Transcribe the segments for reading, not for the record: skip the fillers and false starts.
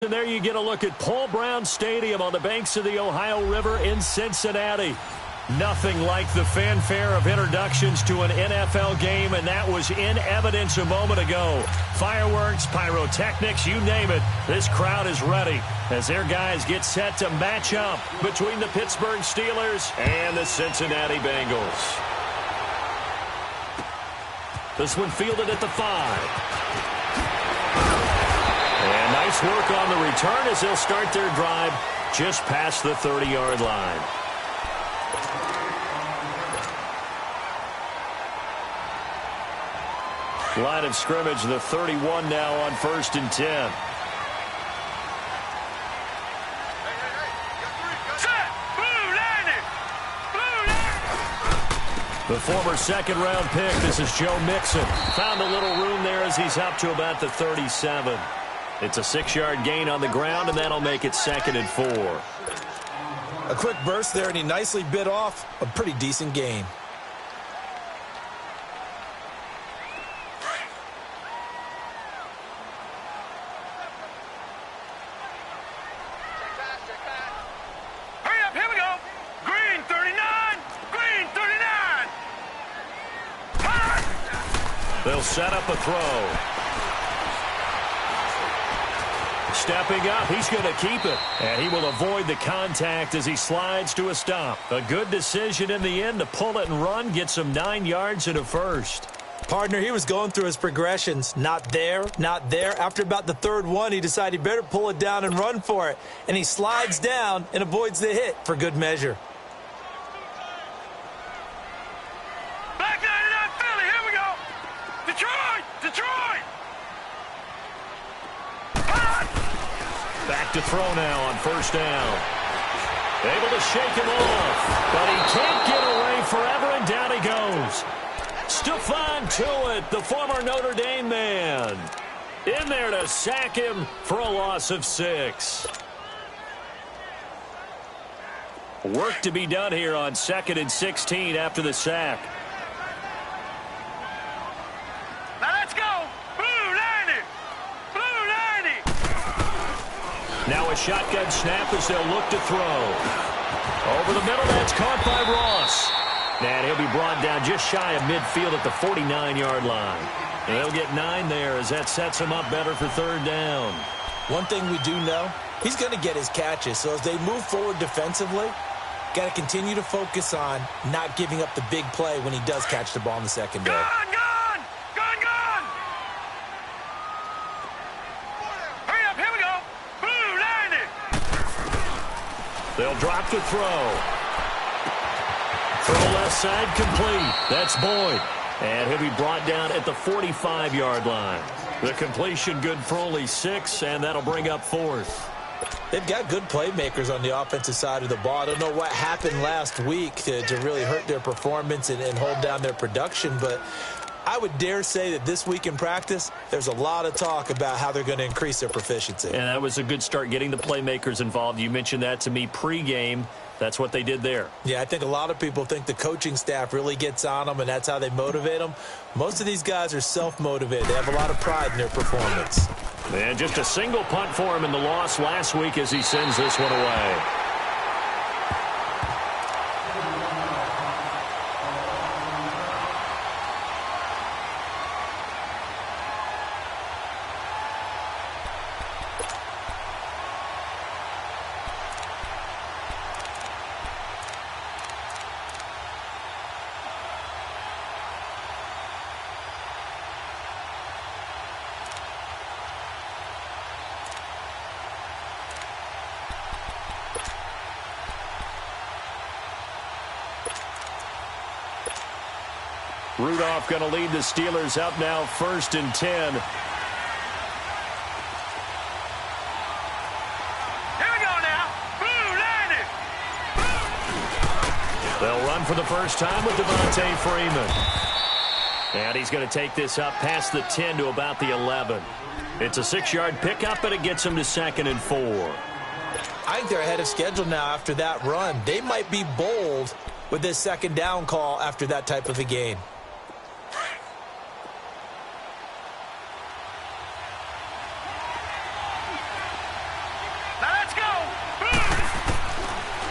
And there you get a look at Paul Brown Stadium on the banks of the Ohio River in Cincinnati. Nothing like the fanfare of introductions to an NFL game, and that was in evidence a moment ago. Fireworks, pyrotechnics, you name it. This crowd is ready as their guys get set to match up between the Pittsburgh Steelers and the Cincinnati Bengals. This one fielded at the 5. And nice work on the return as they'll start their drive just past the 30-yard line. Line of scrimmage, the 31 now on 1st and 10. The former second-round pick, this is Joe Mixon. Found a little room there as he's up to about the 37. It's a 6-yard gain on the ground, and that'll make it 2nd and 4. A quick burst there, and he nicely bit off a pretty decent gain. Hurry up, here we go. Green 39, green 39. They'll set up a throw. Stepping up, he's going to keep it. And he will avoid the contact as he slides to a stop. A good decision in the end to pull it and run, get some 9 yards and a first. Partner, he was going through his progressions. Not there, not there. After about the 3rd one, he decided he better pull it down and run for it. And he slides down and avoids the hit for good measure. Black 99 Philly, here we go. Detroit, Detroit. Back to throw now on 1st down. Able to shake him off, but he can't get away forever, and down he goes. Stephon Tuitt, the former Notre Dame man, in there to sack him for a loss of 6. Work to be done here on 2nd and 16 after the sack. Now let's go. Blue 90. Blue 90. Now a shotgun snap as they'll look to throw. Over the middle, that's caught by Ross. And he'll be brought down just shy of midfield at the 49-yard line. And they'll get 9 there as that sets him up better for 3rd down. One thing we do know, he's going to get his catches. So as they move forward defensively, got to continue to focus on not giving up the big play when he does catch the ball in the secondary. Gone, gone, gone, gone. Hurry up, here we go. Blue 90. They'll drop to throw. From the left side, complete. That's Boyd. And he'll be brought down at the 45-yard line. The completion good for only 6, and that'll bring up 4th. They've got good playmakers on the offensive side of the ball. I don't know what happened last week to really hurt their performance and hold down their production, but I would dare say that this week in practice, there's a lot of talk about how they're going to increase their proficiency. And that was a good start getting the playmakers involved. You mentioned that to me pregame. That's what they did there. Yeah, I think a lot of people think the coaching staff really gets on them, and that's how they motivate them. Most of these guys are self-motivated. They have a lot of pride in their performance. And just a single punt for him in the loss last week as he sends this one away. Rudolph going to lead the Steelers up now 1st and 10. Here we go now. Blue 90. They'll run for the first time with Devontae Freeman. And he's going to take this up past the 10 to about the 11. It's a 6-yard pickup, but it gets him to 2nd and 4. I think they're ahead of schedule now after that run. They might be bold with this 2nd down call after that type of a game.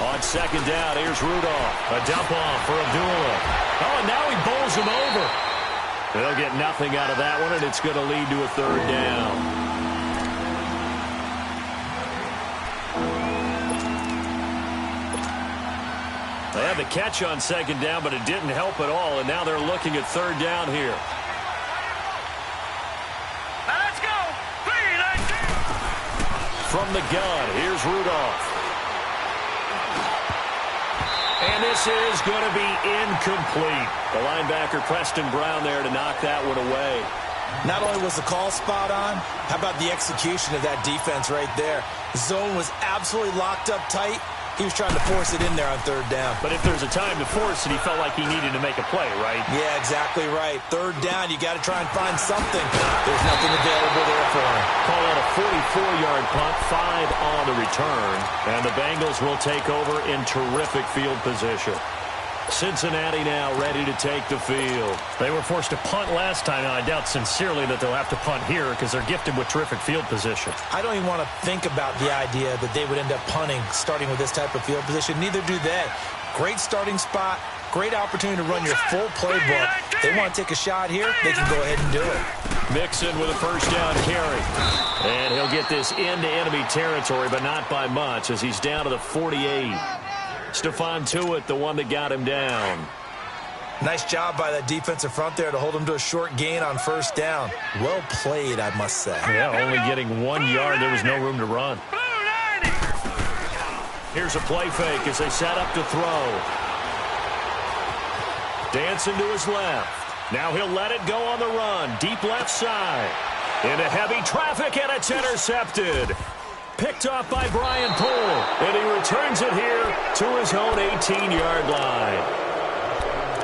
On second down, here's Rudolph. A dump off for Abdullah. Oh, and now he bowls him over. They'll get nothing out of that one, and it's going to lead to a third down. They had the catch on second down, but it didn't help at all, and now they're looking at third down here. Now let's go. 3-19. From the gun, here's Rudolph. And this is going to be incomplete. The linebacker, Preston Brown, there to knock that one away. Not only was the call spot on, how about the execution of that defense right there? The zone was absolutely locked up tight. He was trying to force it in there on third down. But if there's a time to force it, he felt like he needed to make a play, right? Yeah, exactly right. Third down, you got to try and find something. There's nothing available there for him. Call out a 44-yard punt, 5 on the return. And the Bengals will take over in terrific field position. Cincinnati now ready to take the field. They were forced to punt last time, and I doubt sincerely that they'll have to punt here because they're gifted with terrific field position. I don't even want to think about the idea that they would end up punting starting with this type of field position. Neither do they. Great starting spot, great opportunity to run your full playbook. They want to take a shot here, they can go ahead and do it. Mixon with a first down carry. And he'll get this into enemy territory, but not by much as he's down to the 48. Stephon Tuitt, the one that got him down. Nice job by that defensive front there to hold him to a short gain on first down. Well played, I must say. Yeah, only getting 1 yard. There was no room to run. Here's a play fake as they set up to throw. Dancing to his left. Now he'll let it go on the run. Deep left side. Into heavy traffic, and it's intercepted. Picked off by Brian Poole, and he returns it here to his own 18-yard line.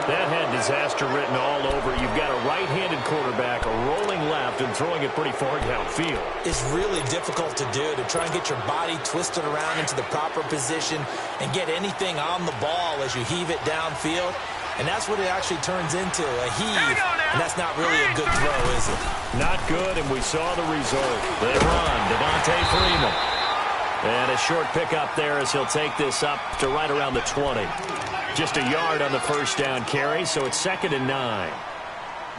That had disaster written all over. You've got a right-handed quarterback, a rolling left, and throwing it pretty far downfield. It's really difficult to do, to try and get your body twisted around into the proper position and get anything on the ball as you heave it downfield. And that's what it actually turns into, a heave. And that's not really a good throw, is it? Not good, and we saw the result. They run, Devontae Freeman. And a short pickup there as he'll take this up to right around the 20. Just a yard on the first down carry, so it's 2nd and 9.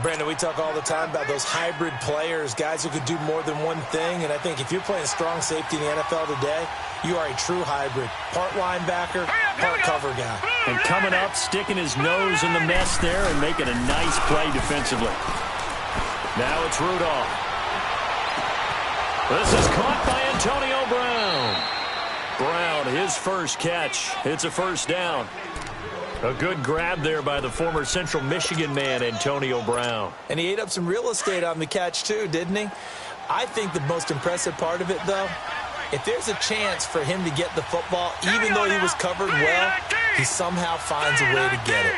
Brandon, we talk all the time about those hybrid players, guys who could do more than one thing. And I think if you're playing strong safety in the NFL today, you are a true hybrid. Part linebacker, part cover guy. And coming up, sticking his nose in the mess there and making a nice play defensively. Now it's Rudolph. This is caught by Antonio Brown. Brown, his first catch. It's a first down. A good grab there by the former Central Michigan man, Antonio Brown. And he ate up some real estate on the catch, too, didn't he? I think the most impressive part of it, though, if there's a chance for him to get the football, even though he was covered well, he somehow finds a way to get it.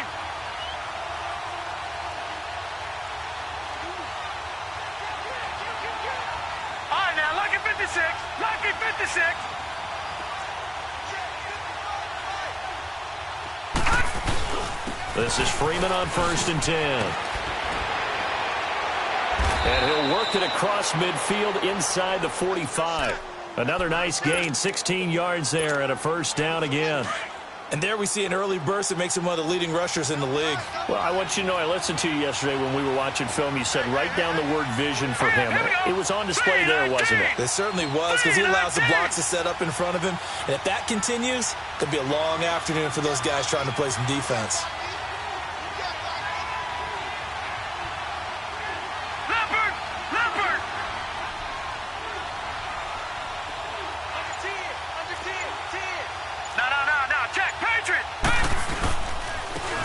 All right, now, lucky 56. Lucky 56. This is Freeman on 1st and 10. And he'll work it across midfield inside the 45. Another nice gain, 16 yards there and a first down again. And there we see an early burst that makes him one of the leading rushers in the league. Well, I want you to know, I listened to you yesterday when we were watching film. You said write down the word vision for him. It was on display there, wasn't it? It certainly was, because he allows the blocks to set up in front of him. And if that continues, it'll be a long afternoon for those guys trying to play some defense.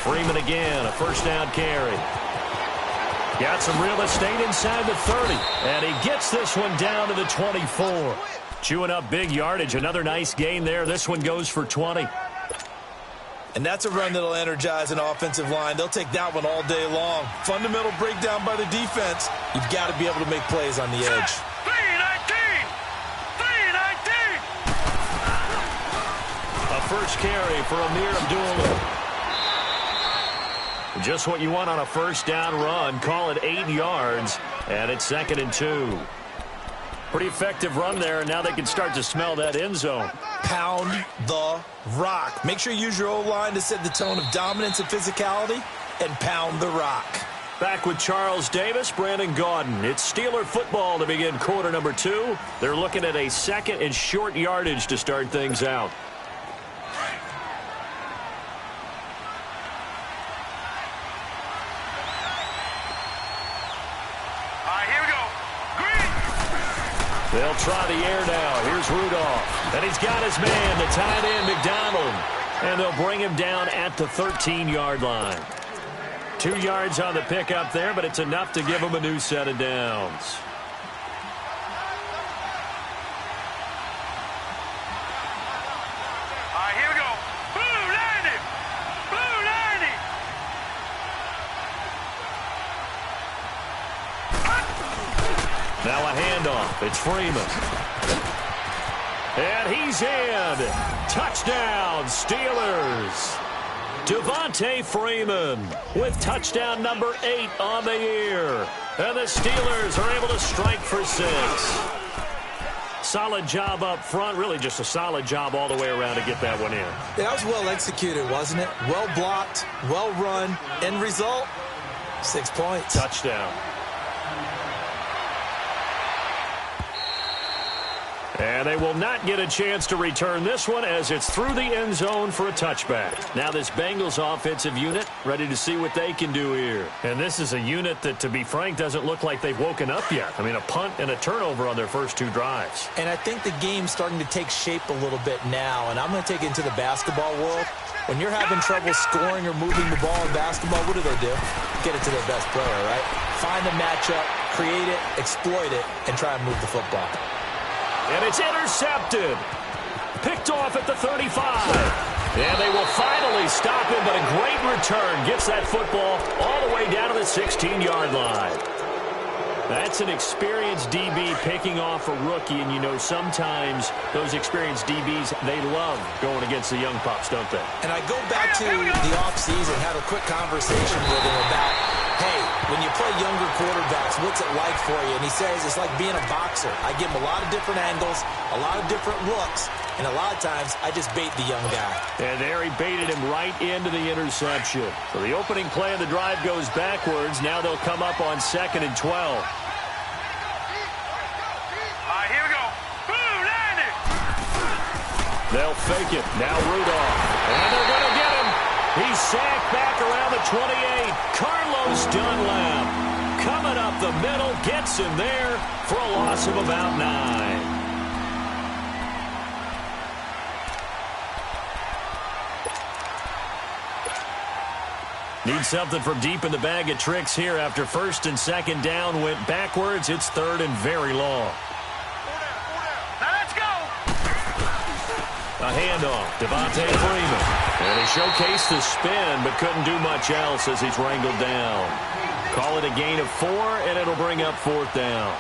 Freeman again, a first down carry. Got some real estate inside the 30. And he gets this one down to the 24. Chewing up big yardage. Another nice gain there. This one goes for 20. And that's a run that'll energize an offensive line. They'll take that one all day long. Fundamental breakdown by the defense. You've got to be able to make plays on the edge. 3-19. 3-19. A first carry for Amir Abdullah. Just what you want on a first down run. Call it 8 yards, and it's 2nd and 2. Pretty effective run there, and now they can start to smell that end zone. Pound the rock. Make sure you use your O-line to set the tone of dominance and physicality, and pound the rock. Back with Charles Davis, Brandon Gaudin. It's Steeler football to begin quarter number 2. They're looking at a second and short yardage to start things out. They'll try the air now. Here's Rudolph. And he's got his man, the tight end, McDonald. And they'll bring him down at the 13-yard line. 2 yards on the pickup there, but it's enough to give him a new set of downs. All right, here we go. Blue 90. Blue 90. Now a handoff. It's Freeman. And he's in. Touchdown, Steelers. Devontae Freeman with touchdown number 8 on the year. And the Steelers are able to strike for 6. Solid job up front. Really just a solid job all the way around to get that one in. Yeah, that was well executed, wasn't it? Well blocked, well run. End result, 6 points. Touchdown. And they will not get a chance to return this one as it's through the end zone for a touchback. Now this Bengals offensive unit ready to see what they can do here. And this is a unit that, to be frank, doesn't look like they've woken up yet. I mean, a punt and a turnover on their first 2 drives. And I think the game's starting to take shape a little bit now. And I'm going to take it into the basketball world. When you're having trouble scoring or moving the ball in basketball, what do? Get it to their best player, right? Find the matchup, create it, exploit it, and try and move the football. And it's intercepted. Picked off at the 35. And they will finally stop him, but a great return gets that football all the way down to the 16-yard line. That's an experienced DB picking off a rookie, and you know sometimes those experienced DBs, they love going against the young pups, don't they? And I go back to the offseason, had a quick conversation with him about, hey, when you play younger quarterbacks, what's it like for you? And he says it's like being a boxer. I give him a lot of different angles, a lot of different looks, and a lot of times I just bait the young guy. And there he baited him right into the interception. So the opening play of the drive goes backwards. Now they'll come up on 2nd and 12. Here we go. Blue 90. They'll fake it. Now Rudolph. And they're going to get him. He's sacked back around the 28. Carlos Dunlap coming up the middle. Gets him there for a loss of about 9. Need something from deep in the bag of tricks here after 1st and 2nd down went backwards. It's 3rd and very long. A handoff, Devontae Freeman. And he showcased the spin, but couldn't do much else as he's wrangled down. Call it a gain of 4, and it'll bring up 4th down.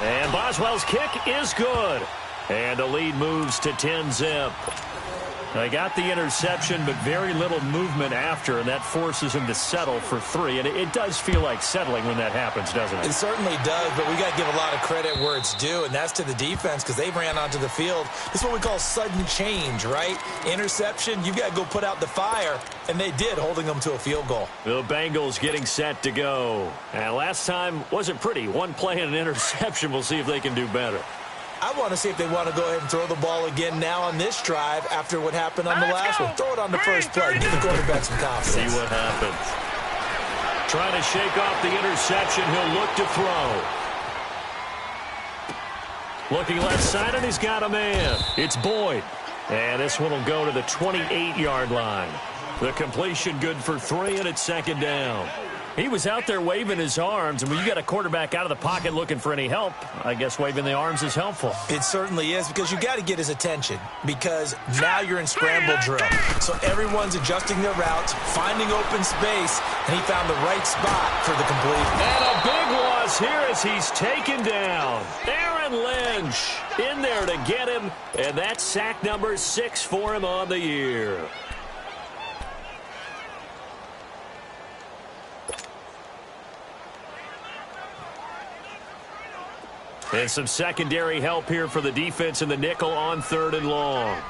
And Boswell's kick is good. And the lead moves to 10-zip. They got the interception, but very little movement after, and that forces him to settle for 3. And it does feel like settling when that happens, doesn't it? It certainly does, but we got to give a lot of credit where it's due, and that's to the defense because they ran onto the field. This is what we call sudden change, right? Interception, you've got to go put out the fire, and they did, holding them to a field goal. The Bengals getting set to go. And last time wasn't pretty. 1 play and an interception. We'll see if they can do better. I want to see if they want to go ahead and throw the ball again now on this drive after what happened on the last one. Throw it on the first play. Give the quarterback some confidence. See what happens. Trying to shake off the interception. He'll look to throw. Looking left side, and he's got a man. It's Boyd. And this one will go to the 28-yard line. The completion good for 3, and it's 2nd down. He was out there waving his arms, and when you got a quarterback out of the pocket looking for any help, I guess waving the arms is helpful. It certainly is, because you got to get his attention, because now you're in scramble drill. So everyone's adjusting their routes, finding open space, and he found the right spot for the completion. And a big loss here as he's taken down. Aaron Lynch in there to get him, and that's sack number 6 for him on the year. And some secondary help here for the defense in the nickel on 3rd and long.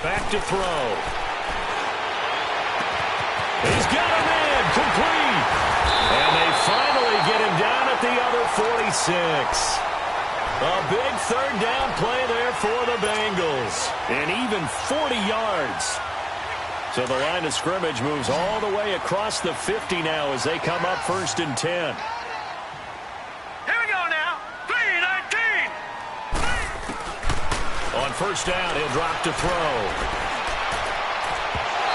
Back to throw. He's got a man complete. And they finally get him down at the other 46. A big 3rd down play there for the Bengals. And even 40 yards. So the line of scrimmage moves all the way across the 50 now as they come up 1st and 10. Here we go now. 3-19. On 1st down, he'll drop to throw.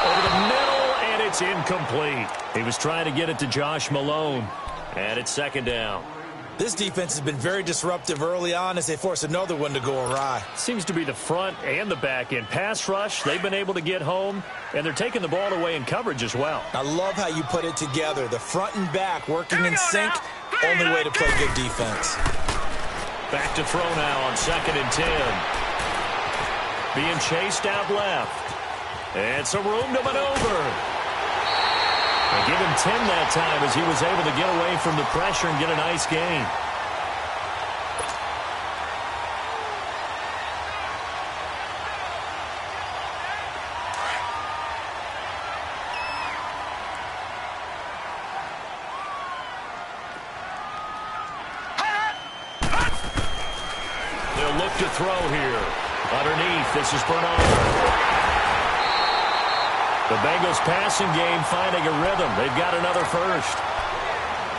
Over the middle, and it's incomplete. He was trying to get it to Josh Malone. And it's 2nd down. This defense has been very disruptive early on as they force another one to go awry. Seems to be the front and the back end. Pass rush, they've been able to get home, and they're taking the ball away in coverage as well. I love how you put it together. The front and back working in sync, only way to play good defense. Back to throw now on 2nd and 10. Being chased out left. And some room to maneuver. They give him 10 that time as he was able to get away from the pressure and get a nice gain. They'll look to throw here. Underneath, this is Bernard. The Bengals passing game finding a rhythm. They've got another first.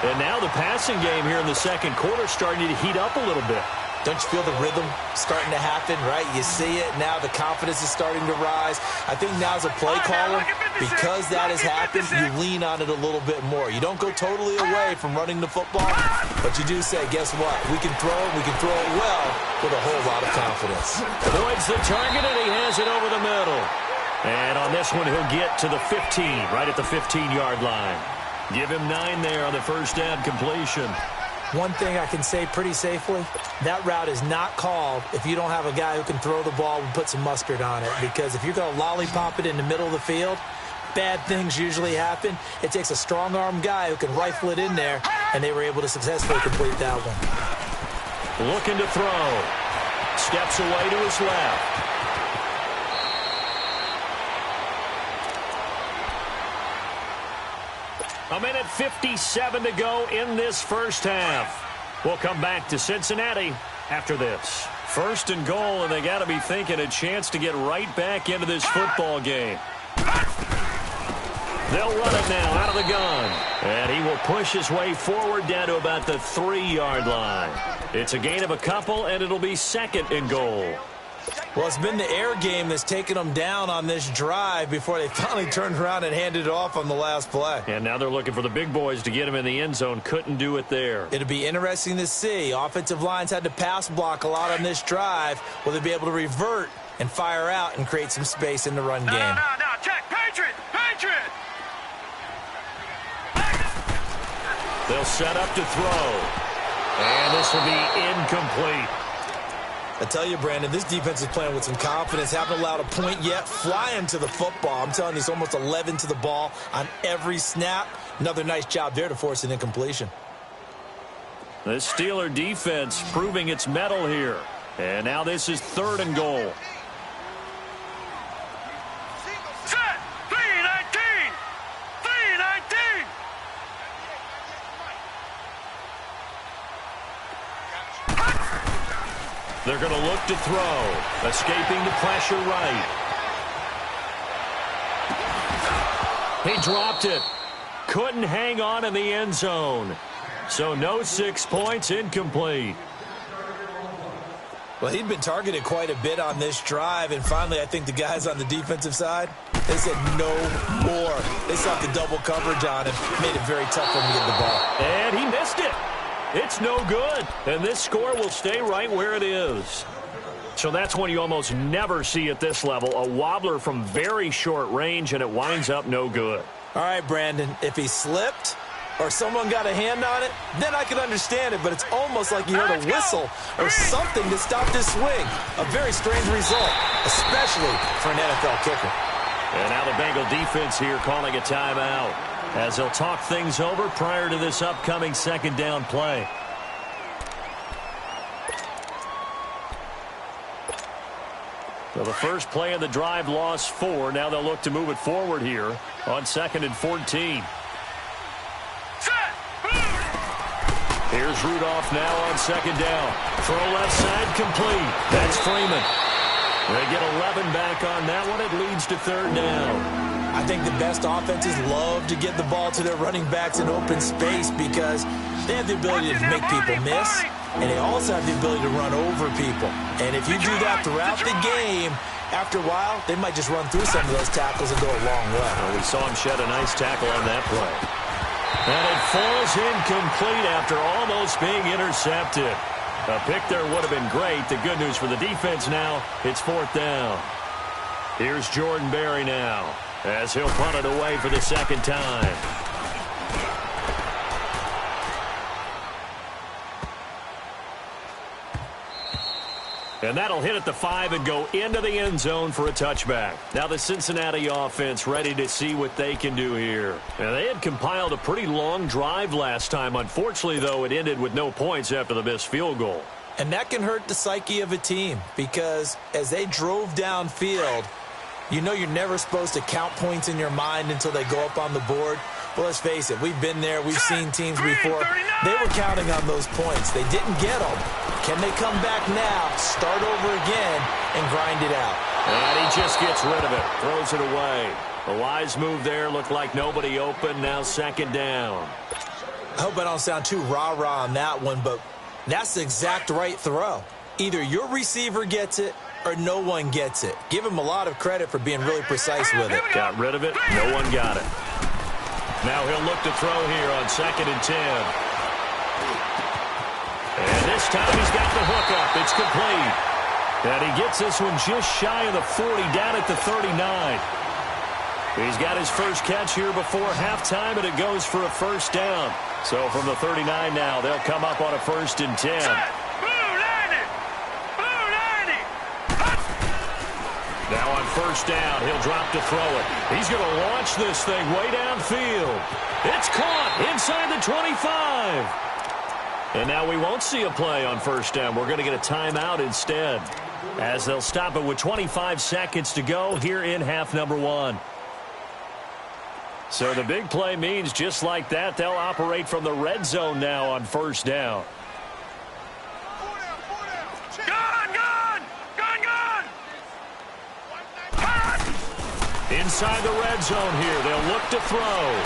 And now the passing game here in the 2nd quarter starting to heat up a little bit. Don't you feel the rhythm starting to happen, right? You see it now. The confidence is starting to rise. I think now as a play caller, because that has happened, you lean on it a little bit more. You don't go totally away from running the football, but you do say, guess what? We can throw it well with a whole lot of confidence. Boyd's the target, and he has it over the middle. And on this one, he'll get to the 15, right at the 15-yard line. Give him 9 there on the 1st down completion. One thing I can say pretty safely, that route is not called if you don't have a guy who can throw the ball and put some mustard on it. Because if you're going to lollipop it in the middle of the field, bad things usually happen. It takes a strong-arm guy who can rifle it in there, and they were able to successfully complete that one. Looking to throw. Steps away to his left. A minute 57 to go in this 1st half. We'll come back to Cincinnati after this. 1st and goal, and they got to be thinking a chance to get right back into this football game. They'll run it now out of the gun. And he will push his way forward down to about the 3-yard line. It's a gain of a couple, and it'll be 2nd and goal. Well, it's been the air game that's taken them down on this drive before they finally turned around and handed it off on the last play. And now they're looking for the big boys to get him in the end zone. Couldn't do it there. It'll be interesting to see. Offensive lines had to pass block a lot on this drive. Will they be able to revert and fire out and create some space in the run game? No, check. Patriot. They'll set up to throw. And this will be incomplete. I tell you, Brandon, this defense is playing with some confidence. Haven't allowed a point yet. Flying to the football. I'm telling you, it's almost 11 to the ball on every snap. Another nice job there to force an incompletion. The Steeler defense proving its mettle here. And now this is 3rd and goal. Set. 3-19. They're going to look to throw. Escaping the pressure right. He dropped it. Couldn't hang on in the end zone. So no 6 points, incomplete. Well, he'd been targeted quite a bit on this drive, and finally I think the guys on the defensive side, they said no more. They sought the double coverage on him, made it very tough for him to get the ball. And he missed it. It's no good. And this score will stay right where it is. So that's one you almost never see at this level. A wobbler from very short range, and it winds up no good. All right, Brandon, if he slipped or someone got a hand on it, then I can understand it, but it's almost like you heard a whistle or something to stop this swing. A very strange result, especially for an NFL kicker. And now the Bengal defense here calling a timeout. as he'll talk things over prior to this upcoming second down play. So the first play of the drive lost 4. Now they'll look to move it forward here on 2nd and 14. Here's Rudolph now on 2nd down. Throw left side complete. That's Freeman. They get 11 back on that one. It leads to 3rd down. I think the best offenses love to get the ball to their running backs in open space because they have the ability to make people miss, and they also have the ability to run over people. And if you do that throughout the game, after a while, they might just run through some of those tackles and go a long way. Well, we saw him shed a nice tackle on that play. And it falls incomplete after almost being intercepted. A pick there would have been great. The good news for the defense now, it's 4th down. Here's Jordan Berry now, as he'll punt it away for the second time. And that'll hit at the 5 and go into the end zone for a touchback. Now the Cincinnati offense ready to see what they can do here. Now they had compiled a pretty long drive last time. Unfortunately, though, it ended with no points after the missed field goal. And that can hurt the psyche of a team because as they drove downfield, you know you're never supposed to count points in your mind until they go up on the board. Well, let's face it, we've been there. We've seen teams before. They were counting on those points. They didn't get them. Can they come back now, start over again, and grind it out? And he just gets rid of it, throws it away. A wise move there. Looked like nobody open. Now 2nd down. I hope I don't sound too rah-rah on that one, but that's the exact right throw. Either your receiver gets it or no one gets it. Give him a lot of credit for being really precise with it. Got rid of it. No one got it. Now he'll look to throw here on 2nd and 10. And this time he's got the hook up. It's complete. And he gets this one just shy of the 40, down at the 39. He's got his first catch here before halftime, and it goes for a 1st down. So from the 39 now, they'll come up on a 1st and 10. Now on 1st down, he'll drop to throw it. He's going to launch this thing way downfield. It's caught inside the 25. And now we won't see a play on 1st down. We're going to get a timeout instead, as they'll stop it with 25 seconds to go here in half number 1. So the big play means just like that, they'll operate from the red zone now on 1st down. Inside the red zone here, they'll look to throw.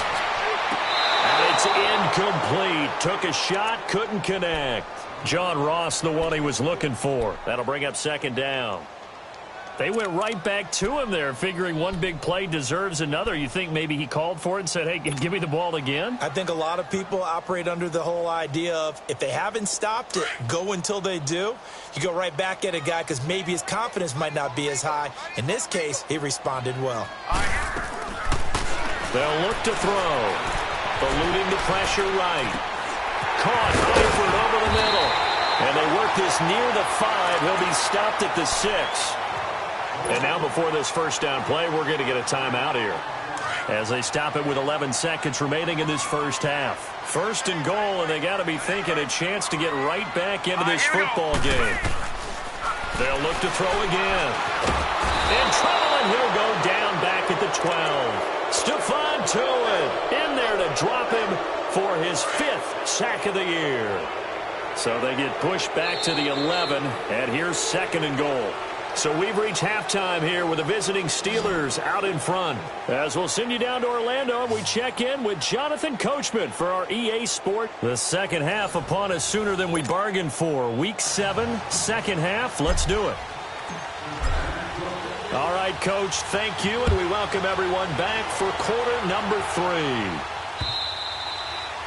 And it's incomplete. Took a shot, couldn't connect. John Ross, the one he was looking for. That'll bring up 2nd down. They went right back to him there, figuring one big play deserves another. You think maybe he called for it and said, hey, give me the ball again? I think a lot of people operate under the whole idea of if they haven't stopped it, go until they do. You go right back at a guy because maybe his confidence might not be as high. In this case, he responded well. They'll look to throw. Eluding the pressure right. Caught Hayford over the middle. And they work this near the 5. He'll be stopped at the 6. And now before this 1st down play, we're going to get a timeout here, as they stop it with 11 seconds remaining in this 1st half. 1st and goal, and they got to be thinking a chance to get right back into this football game. They'll look to throw again. In trouble, and he'll go down back at the 12. Stephon Tuitt in there to drop him for his 5th sack of the year. So they get pushed back to the 11, and here's 2nd and goal. So we've reached halftime here with the visiting Steelers out in front. As we'll send you down to Orlando, we check in with Jonathan Coachman for our EA Sport. The second half upon us sooner than we bargained for. Week 7, 2nd half. Let's do it. All right, Coach, thank you, and we welcome everyone back for quarter number 3.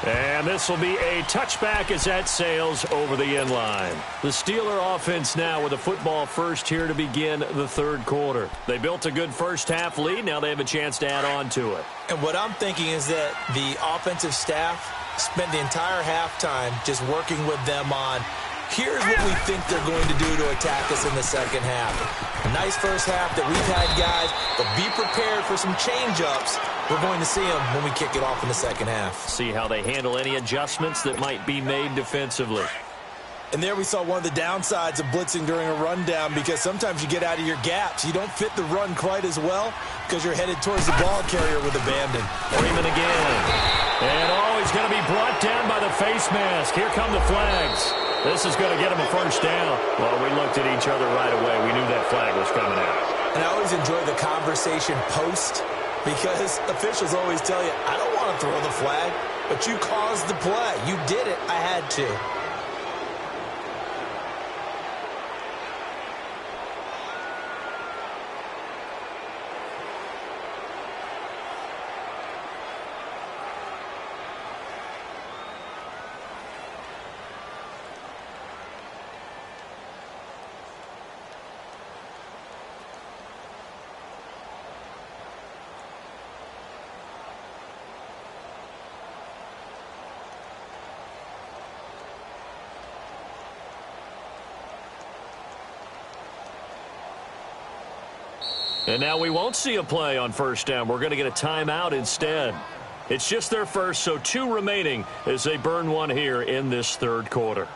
And this will be a touchback as that sails over the end line. The Steeler offense now with a football first here to begin the 3rd quarter. They built a good first half lead. Now they have a chance to add on to it. And what I'm thinking is that the offensive staff spent the entire halftime just working with them on, here's what we think they're going to do to attack us in the 2nd half. A nice first half that we've had, guys, but be prepared for some change-ups We're going to see them when we kick it off in the second half. See how they handle any adjustments that might be made defensively. And there we saw one of the downsides of blitzing during a rundown, because sometimes you get out of your gaps. You don't fit the run quite as well because you're headed towards the ball carrier with abandon. Freeman again. And he's going to be brought down by the face mask. Here come the flags. This is going to get him a first down. Well, we looked at each other right away. We knew that flag was coming out. And I always enjoy the conversation post, because officials always tell you, I don't want to throw the flag, but you caused the play. You did it. I had to. And now we won't see a play on first down. We're going to get a timeout instead. It's just their first, so 2 remaining as they burn one here in this third quarter.